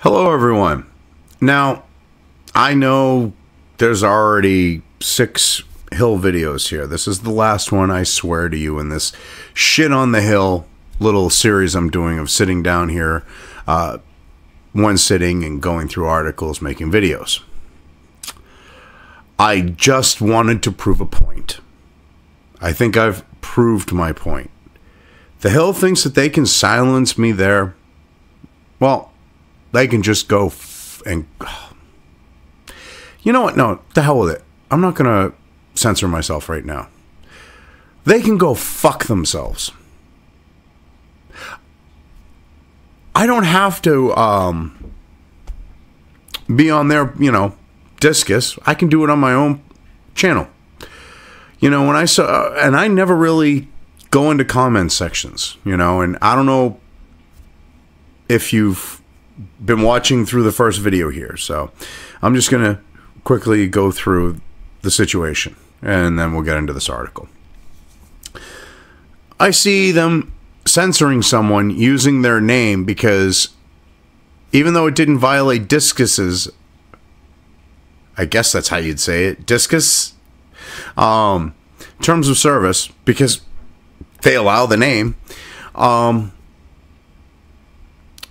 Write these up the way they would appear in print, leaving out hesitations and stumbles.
Hello, everyone. Now, I know there's already 6 Hill videos here. This is the last one, I swear to you, in this shit on the Hill little series I'm doing of sitting down here, one sitting and going through articles, making videos. I just wanted to prove a point. I think I've proved my point. The Hill thinks that they can silence me there. Well, they can just go and... You know what? No, the hell with it. I'm not going to censor myself right now. They can go fuck themselves. I don't have to be on their, Disqus. I can do it on my own channel. When I saw... and I never really go into comment sections, and I don't know if you've been watching through the first video here, so I'm just going to quickly go through the situation, and then we'll get into this article. I see them censoring someone using their name because even though it didn't violate Disqus's, I guess that's how you'd say it, Disqus, terms of service, because they allow the name,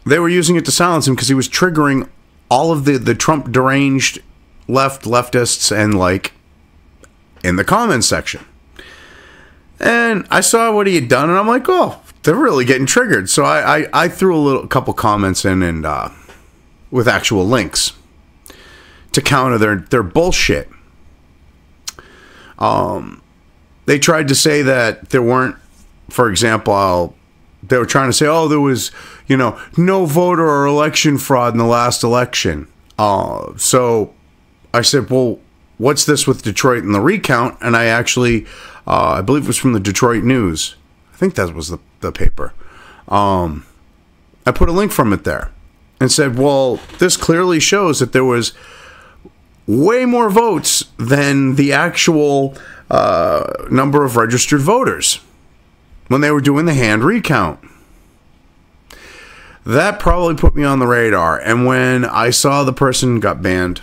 they were using it to silence him because he was triggering all of the Trump deranged leftists and in the comments section. And I saw what he had done, and I'm like, oh, they're really getting triggered. So I threw a couple comments in and with actual links to counter their bullshit. They tried to say that there weren't, for example, they were trying to say, oh, there was, no voter or election fraud in the last election. So I said, well, what's this with Detroit and the recount? And I actually, I believe it was from the Detroit News. I think that was the paper. I put a link from it there and said, well, this clearly shows that there was way more votes than the actual number of registered voters when they were doing the hand recount. That probably put me on the radar. And when I saw the person got banned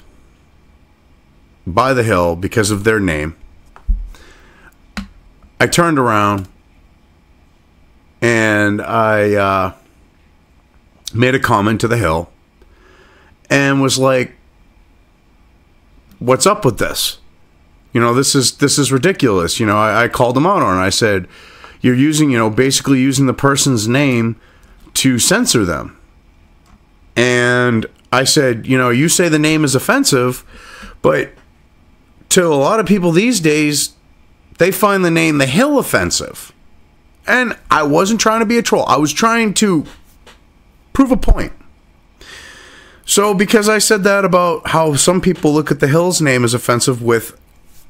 by the Hill because of their name, I turned around and I made a comment to the Hill and was like, what's up with this? This is ridiculous. I called them out on it. I said, you're using, basically using the person's name to censor them. And I said, you say the name is offensive, but to a lot of people these days, they find the name The Hill offensive. And I wasn't trying to be a troll. I was trying to prove a point. So because I said that about how some people look at the Hill's name as offensive with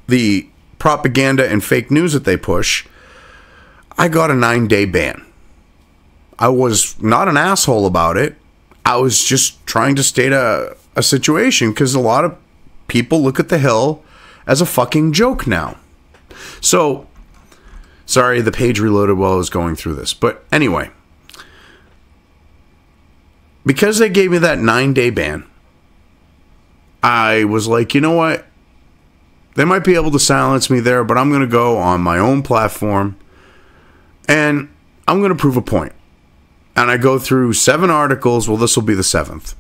the propaganda and fake news that they push, I got a 9-day ban. I was not an asshole about it. I was just trying to state a situation because a lot of people look at the Hill as a fucking joke now. So, sorry, the page reloaded while I was going through this. But anyway, because they gave me that 9-day ban, I was like, you know what? They might be able to silence me there, but I'm going to go on my own platform and I'm going to prove a point. And I go through 7 articles. Well, this will be the 7th.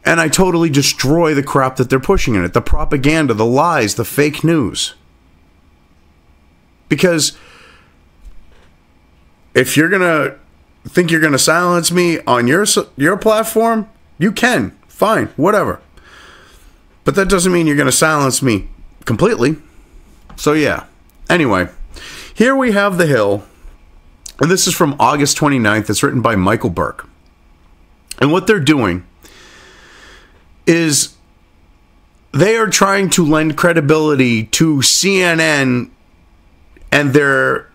And I totally destroy the crap that they're pushing in it. The propaganda, the lies, the fake news. Because if you're going to think you're going to silence me on your platform, you can. Fine, whatever. But that doesn't mean you're going to silence me completely. So yeah. Anyway, here we have the Hill. And this is from August 29th. It's written by Michael Burke. And what they're doing is they are trying to lend credibility to CNN and their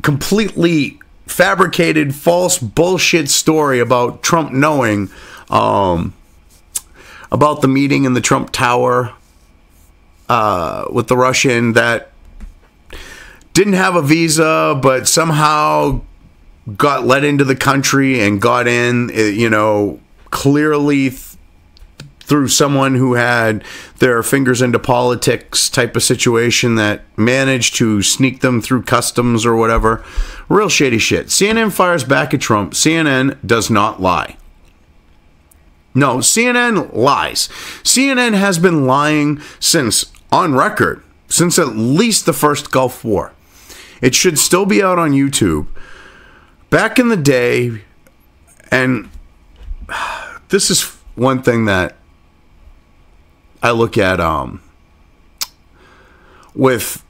completely fabricated, false bullshit story about Trump knowing about the meeting in the Trump Tower with the Russian that didn't have a visa, but somehow got let into the country and got in, clearly through someone who had their fingers into politics type of situation that managed to sneak them through customs or whatever. Real shady shit. CNN fires back at Trump. CNN does not lie. No, CNN lies. CNN has been lying since, on record, since at least the first Gulf War. It should still be out on YouTube. Back in the day, and this is one thing that I look at with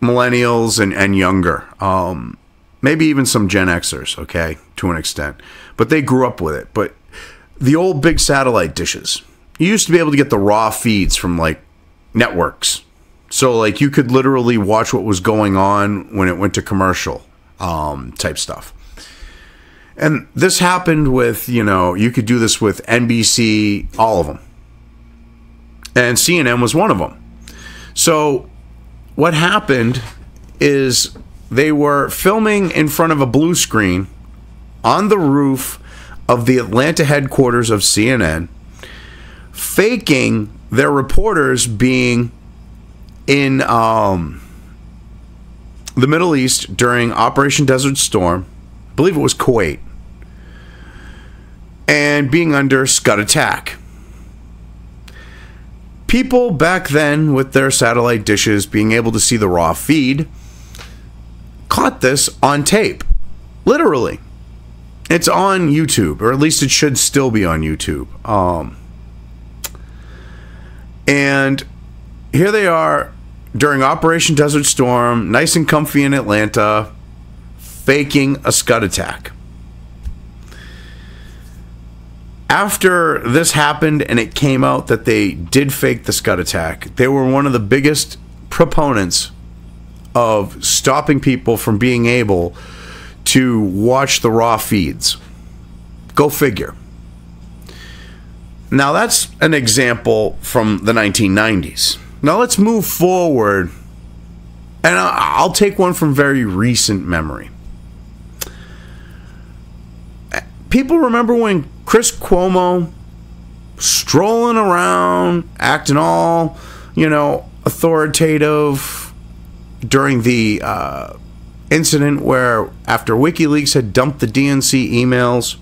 millennials and younger, maybe even some Gen Xers, okay, to an extent. But they grew up with it. But the old big satellite dishes, you used to be able to get the raw feeds from, like, networks. So, like, you could literally watch what was going on when it went to commercial type stuff. And this happened with, you could do this with NBC, all of them. And CNN was one of them. So what happened is they were filming in front of a blue screen on the roof of the Atlanta headquarters of CNN, faking their reporters being in the Middle East during Operation Desert Storm. I believe it was Kuwait. And being under Scud attack. People back then, with their satellite dishes being able to see the raw feed, caught this on tape. Literally. It's on YouTube, or at least it should still be on YouTube. And here they are during Operation Desert Storm, nice and comfy in Atlanta, faking a Scud attack. After this happened and it came out that they did fake the Scud attack, they were one of the biggest proponents of stopping people from being able to watch the raw feeds. Go figure. Now that's an example from the 1990s. Now let's move forward, and I'll take one from very recent memory. People remember when Chris Cuomo strolling around, acting all, authoritative during the incident where, after WikiLeaks had dumped the DNC emails,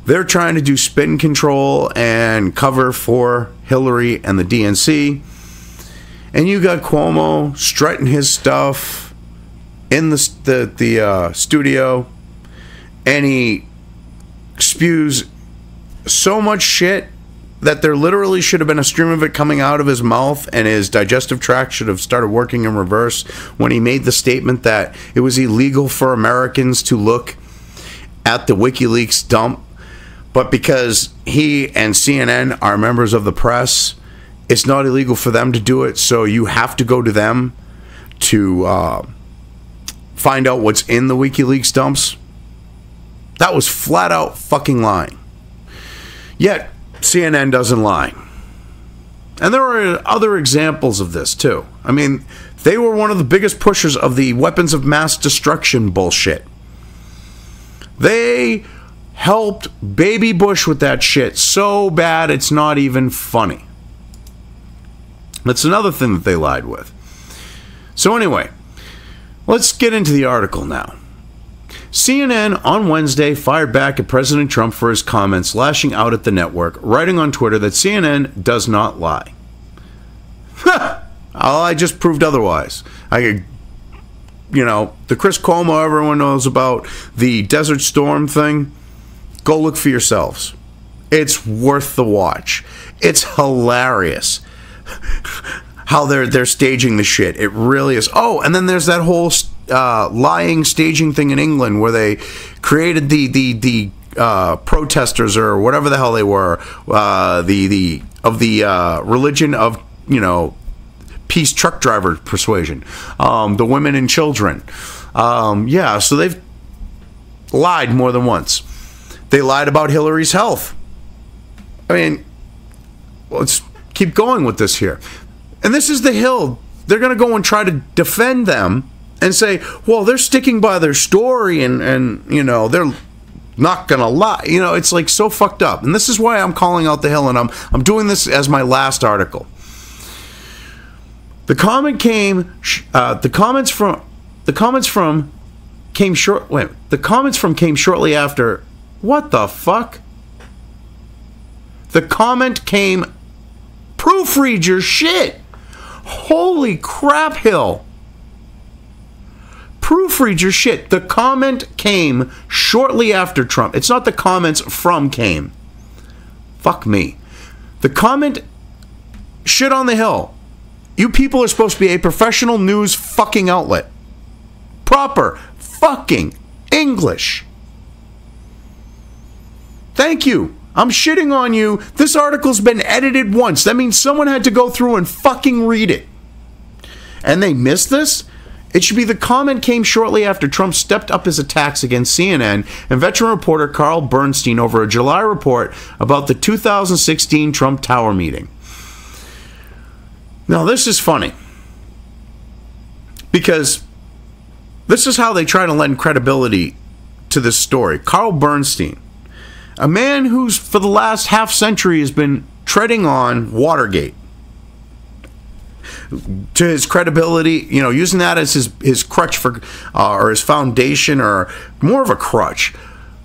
they're trying to do spin control and cover for Hillary and the DNC. And you got Cuomo strutting his stuff in the studio, and he spews so much shit that there literally should have been a stream of it coming out of his mouth, and his digestive tract should have started working in reverse when he made the statement that it was illegal for Americans to look at the WikiLeaks dump. But because he and CNN are members of the press, it's not illegal for them to do it, so you have to go to them to find out what's in the WikiLeaks dumps. That was flat out fucking lying. Yet, CNN doesn't lie. And there are other examples of this, too. I mean, they were one of the biggest pushers of the weapons of mass destruction bullshit. They helped Baby Bush with that shit so bad it's not even funny. That's another thing that they lied with. So anyway, let's get into the article now. CNN on Wednesday fired back at President Trump for his comments, lashing out at the network, writing on Twitter that CNN does not lie. I just proved otherwise. The Chris Cuomo everyone knows about, the Desert Storm thing, go look for yourselves. It's worth the watch. It's hilarious how they're staging the shit. It really is. Oh, and then there's that whole lying staging thing in England where they created the protesters, or whatever the hell they were, the religion of peace truck driver persuasion, the women and children. So they've lied more than once. They lied about Hillary's health. I mean, let's keep going with this here. And this is the Hill. They're going to go and try to defend them and say, well, they're sticking by their story, and they're Not gonna lie. You know, it's like so fucked up. And this is why I'm calling out the Hill, and I'm doing this as my last article. The comments came shortly after. What the fuck? The comment came. Proofread your shit. Holy crap, Hill. Proofread your shit. The comment came shortly after Trump. It's not the comments from came. Fuck me. The comment, shit on the Hill. You people are supposed to be a professional news fucking outlet. Proper fucking English. Thank you. I'm shitting on you. This article's been edited once. That means someone had to go through and fucking read it. And they missed this? It should be the comment came shortly after Trump stepped up his attacks against CNN and veteran reporter Carl Bernstein over a July report about the 2016 Trump Tower meeting. Now, this is funny. Because this is how they try to lend credibility to this story. Carl Bernstein, a man who's for the last half century has been treading on Watergate. To his credibility, you know, using that as his crutch for, or his foundation, or more of a crutch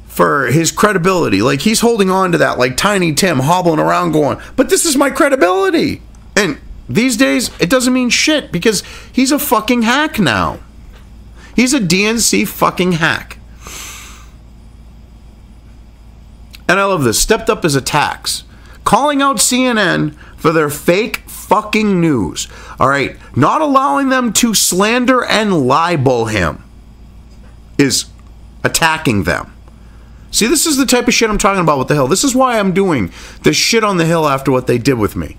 for his credibility. Like, he's holding on to that like Tiny Tim, hobbling around going, but this is my credibility. And these days, it doesn't mean shit because he's a fucking hack now. He's a DNC fucking hack. And I love this. Stepped up his attacks. Calling out CNN for their fake fucking news. All right. Not allowing them to slander and libel him is attacking them. See, this is the type of shit I'm talking about with the Hill. This is why I'm doing this shit on the Hill after what they did with me.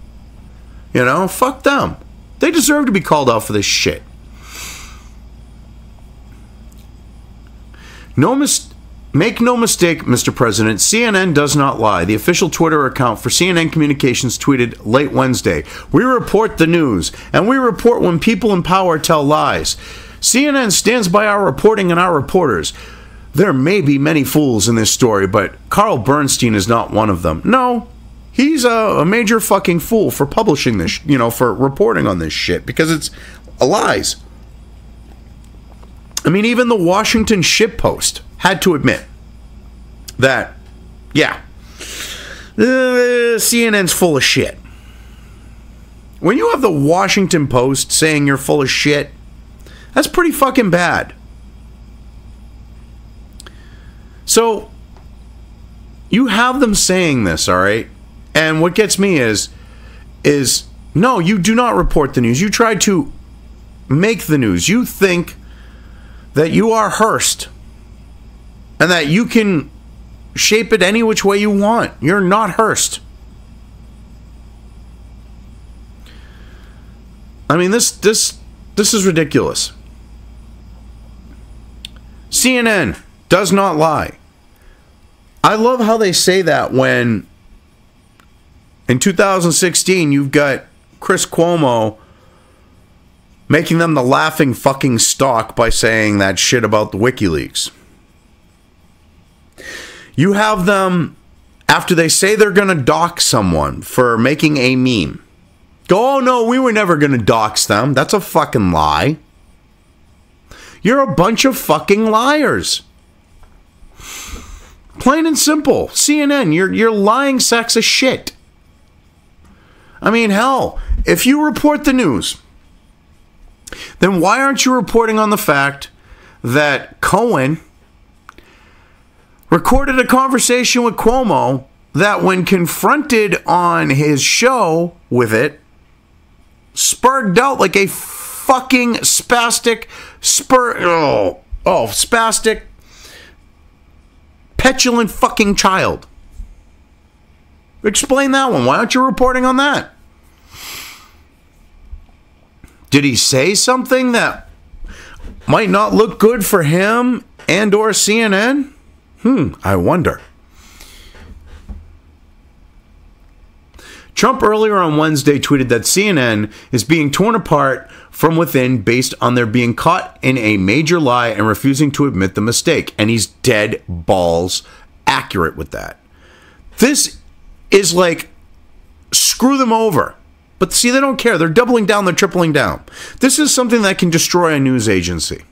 You know, fuck them. They deserve to be called out for this shit. Make no mistake, Mr. President, CNN does not lie. The official Twitter account for CNN Communications tweeted late Wednesday, "We report the news, and we report when people in power tell lies. CNN stands by our reporting and our reporters. There may be many fools in this story, but Carl Bernstein is not one of them." No, he's a major fucking fool for publishing this, you know, for reporting on this shit, because it's lies. I mean, even the Washington Shitpost had to admit that, yeah, CNN's full of shit. When you have the Washington Post saying you're full of shit, that's pretty fucking bad. So, you have them saying this, all right? And what gets me is no, you do not report the news. You try to make the news. You think that you are Hearst and that you can shape it any which way you want. You're not Hearst. I mean, this is ridiculous. CNN does not lie. I love how they say that when in 2016 you've got Chris Cuomo making them the laughing fucking stock by saying that shit about the WikiLeaks. You have them, after they say they're going to dox someone for making a meme, go, "Oh no, we were never going to dox them." That's a fucking lie. You're a bunch of fucking liars. Plain and simple. CNN, you're lying sacks of shit. I mean, hell, if you report the news, then why aren't you reporting on the fact that Cohen recorded a conversation with Cuomo that, when confronted on his show with it, spurred out like a fucking spastic, spastic, petulant fucking child? Explain that one. Why aren't you reporting on that? Did he say something that might not look good for him and or CNN? I wonder. Trump earlier on Wednesday tweeted that CNN is being torn apart from within based on their being caught in a major lie and refusing to admit the mistake. And he's dead balls accurate with that. This is like, screw them over. But see, they don't care. They're doubling down, they're tripling down. This is something that can destroy a news agency.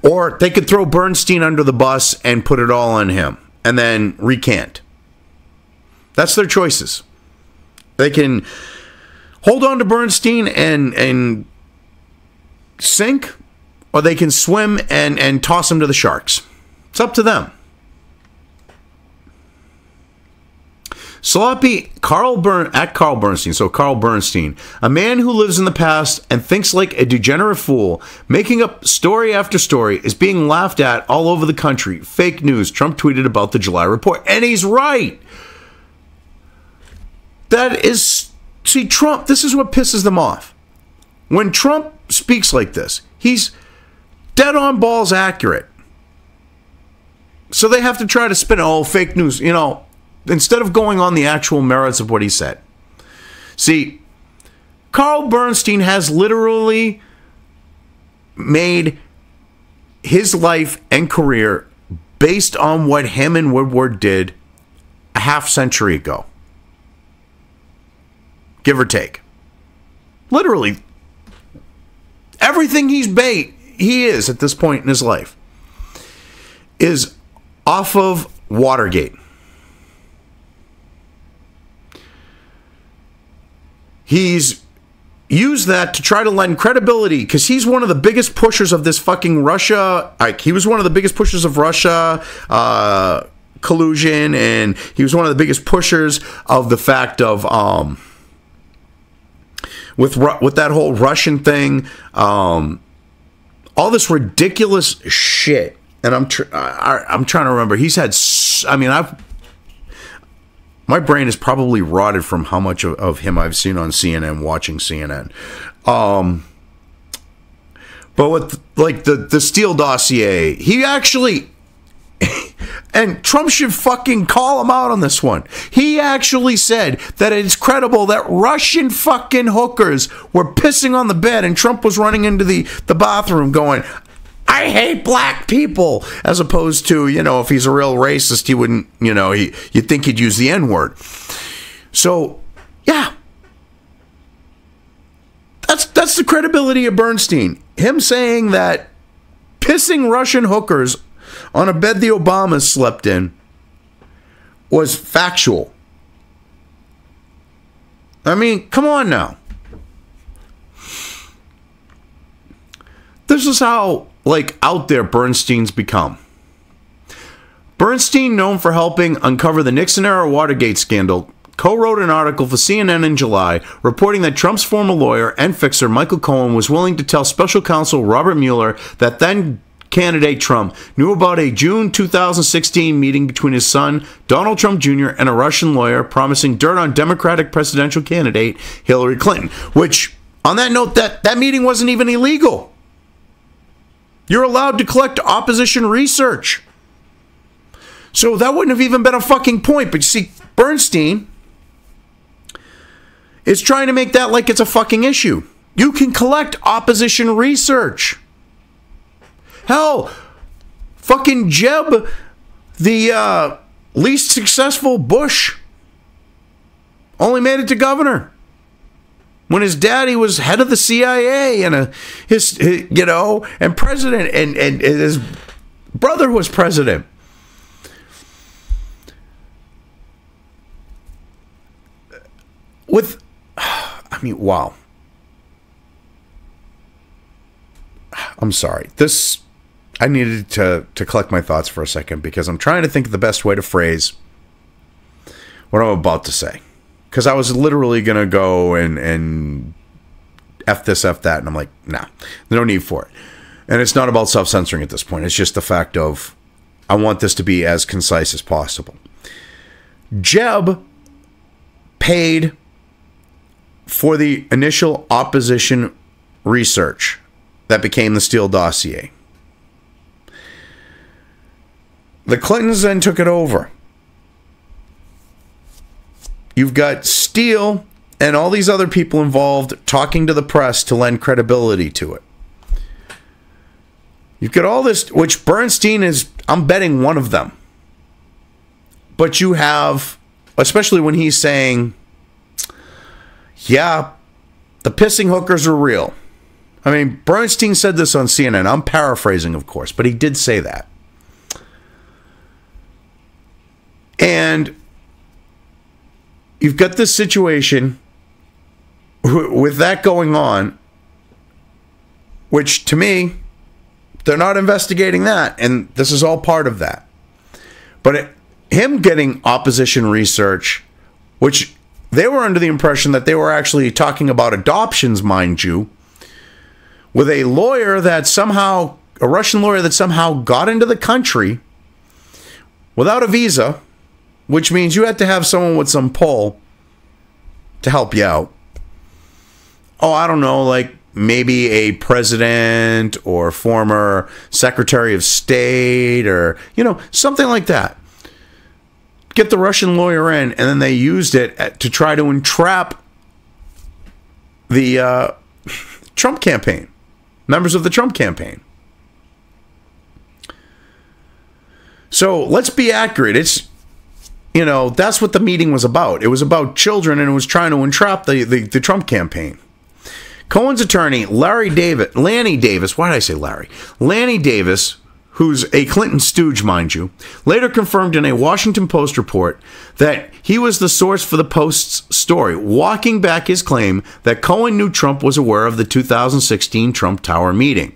Or they could throw Bernstein under the bus and put it all on him and then recant. That's their choices. They can hold on to Bernstein and sink, or they can swim and toss him to the sharks. It's up to them. Sloppy Carl Bernstein, so Carl Bernstein, a man who lives in the past and thinks like a degenerate fool, making up story after story, is being laughed at all over the country. Fake news, Trump tweeted about the July report. And he's right. That is, see, Trump, this is what pisses them off. When Trump speaks like this, he's dead on balls accurate. So they have to try to spin, oh, fake news, you know, instead of going on the actual merits of what he said. See, Carl Bernstein has literally made his life and career based on what him and Woodward did a half century ago. Give or take. Literally, everything he is at this point in his life is off of Watergate. He's used that to try to lend credibility because he's one of the biggest pushers of this fucking Russia. He was one of the biggest pushers of Russia collusion, and he was one of the biggest pushers of the fact of with that whole Russian thing, all this ridiculous shit. And I'm trying to remember. He's had. My brain is probably rotted from how much of him I've seen on CNN, watching CNN. But with like the Steele dossier, he actually, and Trump should fucking call him out on this one. He actually said that it's credible that Russian fucking hookers were pissing on the bed, and Trump was running into the bathroom going, I hate black people, as opposed to, you know, if he's a real racist, he wouldn't, you know, you'd think he'd use the N-word. So, yeah. That's the credibility of Bernstein. Him saying that pissing Russian hookers on a bed the Obamas slept in was factual. I mean, come on now. This is how, like, out there Bernstein's become. Bernstein, known for helping uncover the Nixon-era Watergate scandal, co-wrote an article for CNN in July reporting that Trump's former lawyer and fixer Michael Cohen was willing to tell special counsel Robert Mueller that then candidate Trump knew about a June 2016 meeting between his son, Donald Trump Jr., and a Russian lawyer promising dirt on Democratic presidential candidate Hillary Clinton. Which, on that note, that meeting wasn't even illegal. You're allowed to collect opposition research. So that wouldn't have even been a fucking point. But you see, Bernstein is trying to make that like it's a fucking issue. You can collect opposition research. Hell, fucking Jeb, the least successful Bush, only made it to governor when his daddy was head of the CIA and his you know, and president, and his brother was president. With, I mean, wow. I'm sorry. This, I needed to collect my thoughts for a second because I'm trying to think of the best way to phrase what I'm about to say. Because I was literally going to go and F this, F that. And I'm like, nah, no need for it. And it's not about self-censoring at this point. It's just the fact of, I want this to be as concise as possible. Jeb paid for the initial opposition research that became the Steele dossier. The Clintons then took it over. You've got Steele and all these other people involved talking to the press to lend credibility to it. You've got all this, which Bernstein is, I'm betting, one of them. But you have, especially when he's saying, yeah, the pissing hookers are real. I mean, Bernstein said this on CNN. I'm paraphrasing, of course, but he did say that. And you've got this situation with that going on, which to me, they're not investigating that, and this is all part of that. But him getting opposition research, which they were under the impression that they were actually talking about adoptions, mind you, with a lawyer that somehow, a Russian lawyer that somehow got into the country without a visa, which means you had to have someone with some pull to help you out. Oh, I don't know, like maybe a president or former secretary of state or, you know, something like that. Get the Russian lawyer in, and then they used it to try to entrap the Trump campaign, members of the Trump campaign. So let's be accurate. It's, you know, that's what the meeting was about. It was about children, and it was trying to entrap the Trump campaign. Cohen's attorney, Lanny Davis, why did I say Larry? Lanny Davis, who's a Clinton stooge, mind you, later confirmed in a Washington Post report that he was the source for the Post's story, walking back his claim that Cohen knew Trump was aware of the 2016 Trump Tower meeting.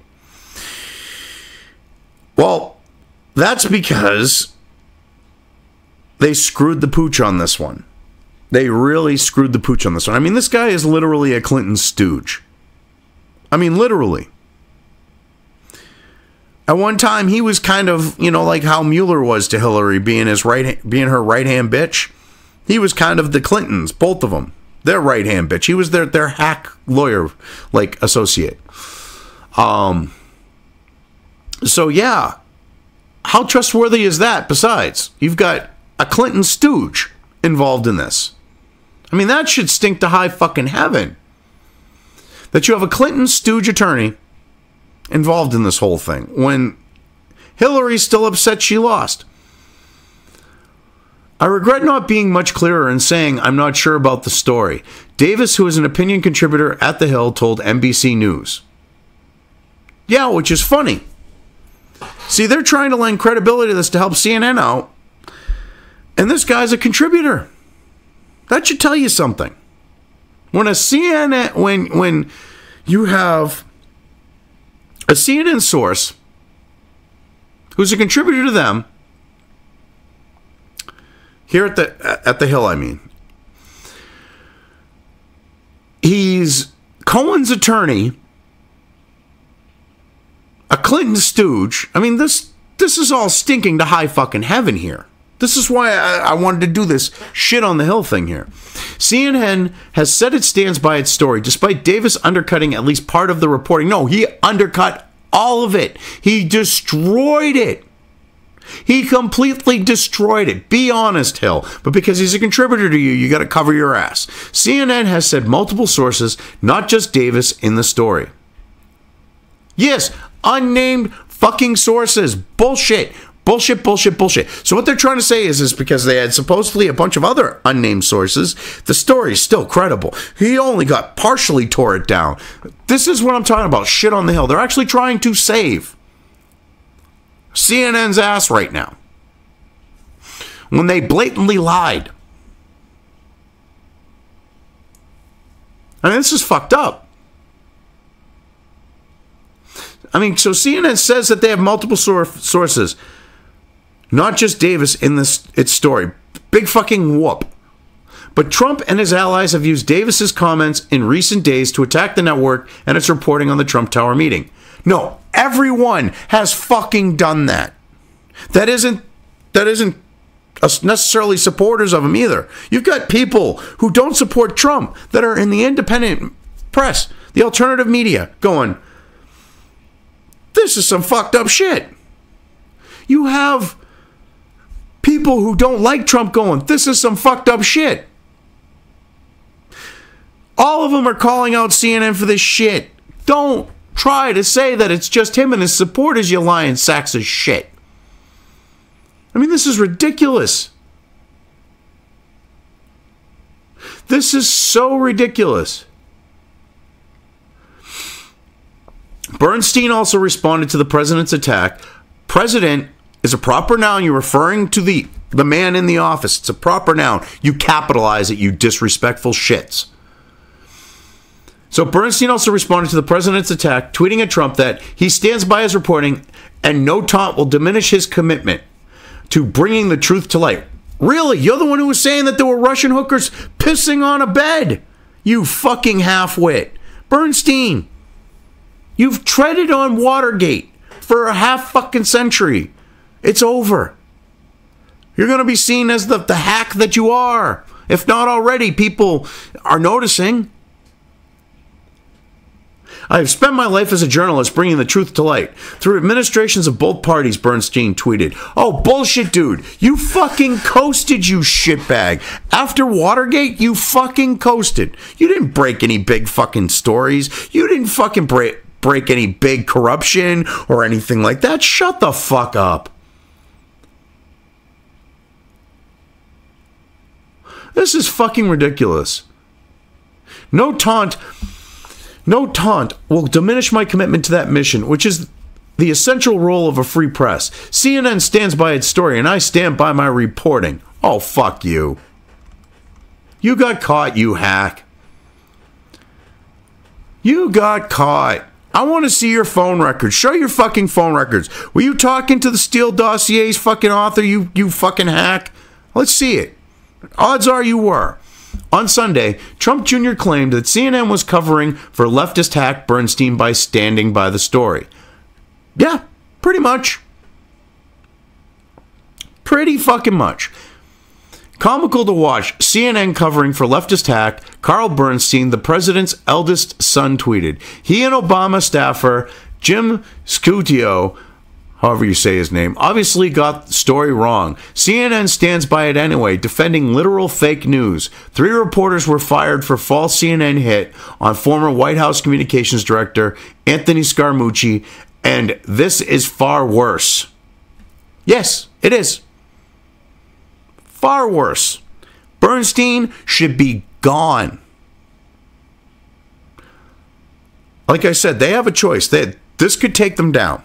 Well, that's because they screwed the pooch on this one. They really screwed the pooch on this one. I mean, this guy is literally a Clinton stooge. I mean, literally. At one time, he was kind of, you know, like how Mueller was to Hillary, being her right-hand bitch. He was kind of the Clintons, both of them. Their right-hand bitch. He was their hack lawyer, like, associate. So, yeah. How trustworthy is that? Besides, you've got a Clinton stooge involved in this. I mean, that should stink to high fucking heaven. That you have a Clinton stooge attorney involved in this whole thing when Hillary's still upset she lost. I regret not being much clearer in saying I'm not sure about the story. Davis, who is an opinion contributor at The Hill, told NBC News. Yeah, which is funny. See, they're trying to lend credibility to this to help CNN out, and this guy's a contributor. That should tell you something. When a CNN, when you have a CNN source who's a contributor to them, here at the Hill, I mean, he's Cohen's attorney, a Clinton stooge. I mean, this is all stinking to high fucking heaven here. This is why I wanted to do this shit on the Hill thing here. CNN has said it stands by its story, despite Davis undercutting at least part of the reporting. No, he undercut all of it. He destroyed it. He completely destroyed it. Be honest, Hill. But because he's a contributor to you, you got to cover your ass. CNN has said multiple sources, not just Davis, in the story. Yes, unnamed fucking sources. Bullshit. Bullshit, bullshit, bullshit. So what they're trying to say is because they had supposedly a bunch of other unnamed sources, the story's still credible. He only got partially tore it down. This is what I'm talking about. Shit on the Hill. They're actually trying to save CNN's ass right now when they blatantly lied. I mean, this is fucked up. I mean, so CNN says that they have multiple sources. Not just Davis in its story. Big fucking whoop. But Trump and his allies have used Davis's comments in recent days to attack the network and its reporting on the Trump Tower meeting. No, everyone has fucking done that. That isn't necessarily supporters of him either. You've got people who don't support Trump that are in the independent press, the alternative media, going, this is some fucked up shit. You have people who don't like Trump going, this is some fucked up shit. All of them are calling out CNN for this shit. Don't try to say that it's just him and his supporters, you lying sacks of shit. I mean, this is ridiculous. This is so ridiculous. Bernstein also responded to the president's attack. President is a proper noun. You're referring to the man in the office. It's a proper noun. You capitalize it, you disrespectful shits. So Bernstein also responded to the president's attack, tweeting at Trump that he stands by his reporting and no taunt will diminish his commitment to bringing the truth to light. Really? You're the one who was saying that there were Russian hookers pissing on a bed? You fucking half-wit. Bernstein, you've treaded on Watergate for a half fucking century. It's over. You're going to be seen as the hack that you are. If not already, people are noticing. I have spent my life as a journalist bringing the truth to light. Through administrations of both parties, Bernstein tweeted. Oh, bullshit, dude. You fucking coasted, you shitbag. After Watergate, you fucking coasted. You didn't break any big fucking stories. You didn't fucking break any big corruption or anything like that. Shut the fuck up. This is fucking ridiculous. No taunt will diminish my commitment to that mission, which is the essential role of a free press. CNN stands by its story, and I stand by my reporting. Oh, fuck you. You got caught, you hack. You got caught. I want to see your phone records. Show your fucking phone records. Were you talking to the Steele dossier's fucking author, you fucking hack? Let's see it. Odds are you were. On Sunday, Trump Jr. claimed that CNN was covering for leftist hack Bernstein by standing by the story. Yeah, pretty much. Pretty fucking much. Comical to watch, CNN covering for leftist hack Carl Bernstein, the president's eldest son, tweeted. He and Obama staffer Jim Scutio, however you say his name, obviously got the story wrong. CNN stands by it anyway, defending literal fake news. 3 reporters were fired for false CNN hit on former White House Communications Director Anthony Scaramucci, and this is far worse. Yes, it is. Far worse. Bernstein should be gone. Like I said, they have a choice. This could take them down.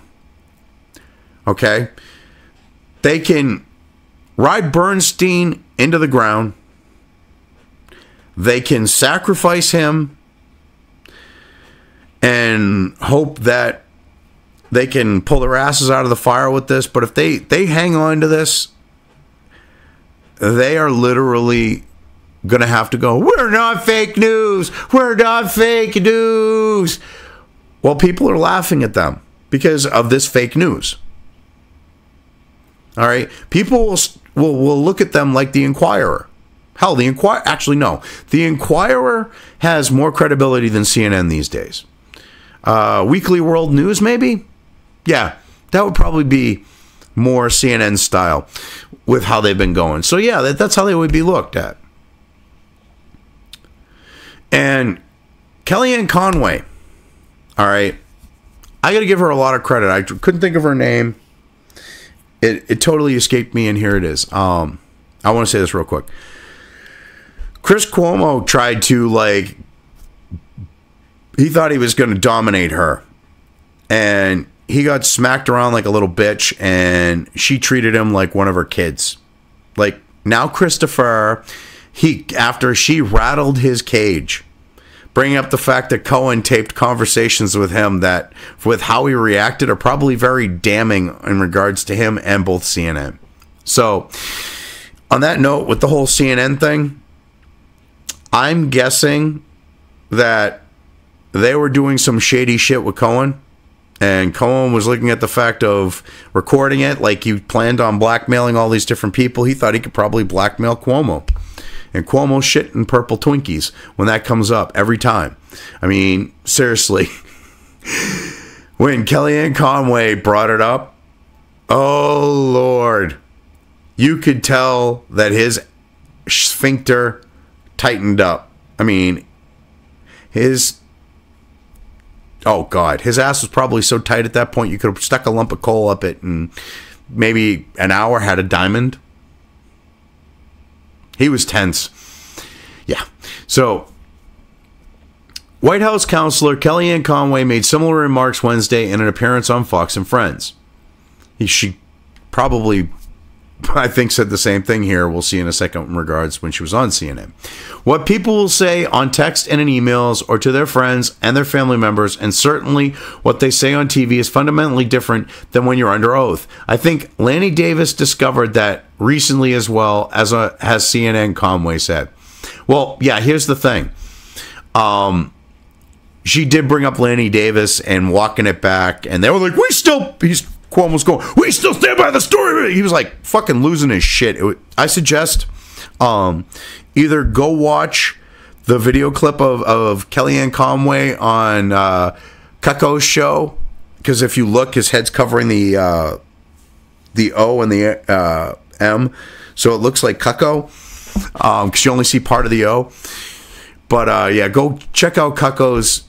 Okay? They can ride Bernstein into the ground. They can sacrifice him and hope that they can pull their asses out of the fire with this. But if they hang on to this, they are literally going to have to go, we're not fake news. We're not fake news. Well, people are laughing at them because of this fake news. All right, people will look at them like the Inquirer. Hell, the Inquirer, actually no, the Inquirer has more credibility than CNN these days. Weekly World News, maybe? Yeah, that would probably be more CNN style with how they've been going. So yeah, that's how they would be looked at. And Kellyanne Conway, all right, I got to give her a lot of credit. I couldn't think of her name. It totally escaped me, and here it is. I want to say this real quick. Chris Cuomo tried to, he thought he was going to dominate her. And he got smacked around like a little bitch, and she treated him like one of her kids. Like, now Christopher, after she rattled his cage, bringing up the fact that Cohen taped conversations with him that, with how he reacted, are probably very damning in regards to him and both CNN. So, on that note, with the whole CNN thing, I'm guessing that they were doing some shady shit with Cohen, and Cohen was looking at the fact of recording it like he planned on blackmailing all these different people. He thought he could probably blackmail Cuomo. And Cuomo shit in purple Twinkies when that comes up every time. I mean, seriously. When Kellyanne Conway brought it up, oh, Lord. You could tell that his sphincter tightened up. I mean, his Oh, God. His ass was probably so tight at that point, you could have stuck a lump of coal up it and maybe an hour had a diamond. He was tense. Yeah. So, White House counselor Kellyanne Conway made similar remarks Wednesday in an appearance on Fox and Friends. She probably, I think, said the same thing here. We'll see in a second in regards when she was on CNN. What people will say on text and in emails or to their friends and their family members, and certainly what they say on TV, is fundamentally different than when you're under oath. I think Lanny Davis discovered that recently as well, as CNN Conway said. Well, yeah, here's the thing. She did bring up Lanny Davis and walking it back, and they were like, Cuomo's going, we still stand by the story. He was like fucking losing his shit. I suggest either go watch the video clip of Kellyanne Conway on Cucko's show, because if you look, his head's covering the O and the M, so it looks like Cucko, because you only see part of the O. But yeah, go check out Cucko's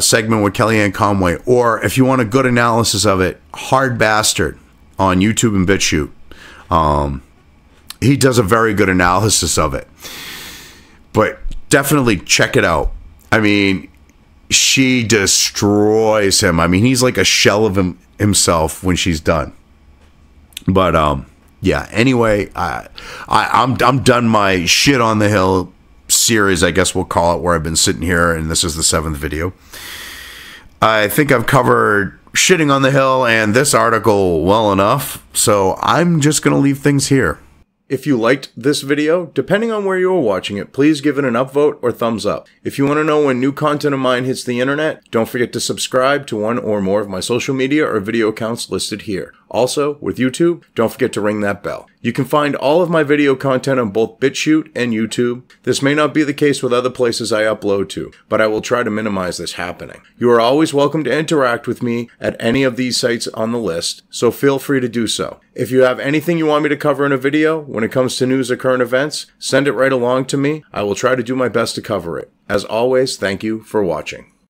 segment with Kellyanne Conway, or if you want a good analysis of it, Hard Bastard on YouTube and BitChute. He does a very good analysis of it. But definitely check it out. I mean, she destroys him. I mean, he's like a shell of himself when she's done. But yeah. Anyway, I'm done my shit on the hill series, I guess we'll call it, where I've been sitting here, and this is the 7th video. I think I've covered shitting on the hill and this article well enough, so I'm just going to leave things here. If you liked this video, depending on where you are watching it, please give it an upvote or thumbs up. If you want to know when new content of mine hits the internet, don't forget to subscribe to one or more of my social media or video accounts listed here. Also, with YouTube, don't forget to ring that bell. You can find all of my video content on both BitChute and YouTube. This may not be the case with other places I upload to, but I will try to minimize this happening. You are always welcome to interact with me at any of these sites on the list, so feel free to do so. If you have anything you want me to cover in a video, when it comes to news or current events, send it right along to me. I will try to do my best to cover it. As always, thank you for watching.